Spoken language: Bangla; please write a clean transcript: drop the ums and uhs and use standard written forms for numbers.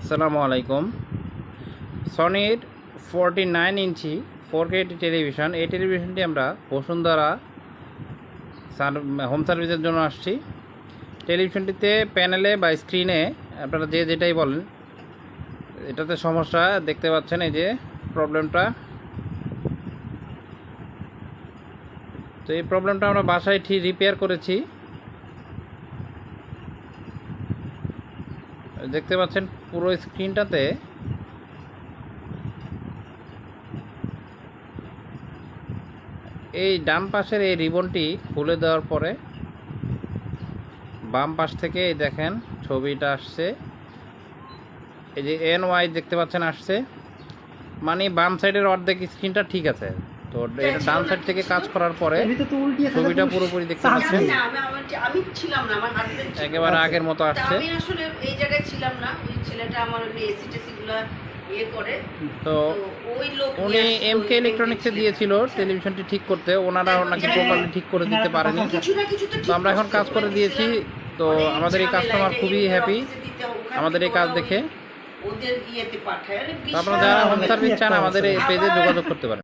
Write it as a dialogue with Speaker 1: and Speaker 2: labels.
Speaker 1: আসসালামু আলাইকুম। সনির 49 ইঞ্চি 4K টেলিভিশন, এই টেলিভিশনটি আমরা বসুন্ধরা হোম সার্ভিসের জন্য আসছি। টেলিভিশনটিতে প্যানেলে বা স্ক্রিনে আপনারা যে যেটাই বলেন, এটাতে সমস্যা দেখতে পাচ্ছেন। এই যে প্রবলেমটা, তো এই প্রবলেমটা আমরা বাসায় ঠিক রিপেয়ার করেছি। দেখতে পাচ্ছেন পুরো স্ক্রিনটাতে এই ডান পাশের এই রিবনটি খুলে দেওয়ার পরে বাম পাশ থেকে এই দেখেন ছবিটা আসছে, এই যে NY দেখতে পাচ্ছেন আসছে, মানে বাম সাইডের অর্ধেক স্ক্রিনটা ঠিক আছে। তো এটা ডান সাইড থেকে কাজ করার পরে ছবিটা পুরোপুরি দেখতে পাচ্ছেন
Speaker 2: আমি ছিলাম না, আমার হাজবেন্ড
Speaker 1: একেবারে আগের মতো আসছে।
Speaker 2: আমি আসলে এই জায়গায় ছিলাম না, ওই ছেলেটা আমার এসি টেসি গুলো ইয়ে করে,
Speaker 1: তো
Speaker 2: ওই লোক
Speaker 1: উনি MK ইলেকট্রনিক্সে দিয়েছিল টেলিভিশনটি ঠিক করতে, ওনারা নাকি প্রপারলি ঠিক করে দিতে পারেনি।
Speaker 2: কিছু না কিছু
Speaker 1: তো আমরা এখন কাজ করে দিয়েছি। তো আমাদের এই কাস্টমার খুবই হ্যাপি আমাদের এই কাজ দেখে।
Speaker 2: ওদের ইয়েতে পাঠায়।
Speaker 1: তো আপনারা যারা হোম সার্ভিস চান আমাদের এই পেজে যোগাযোগ করতে পারেন।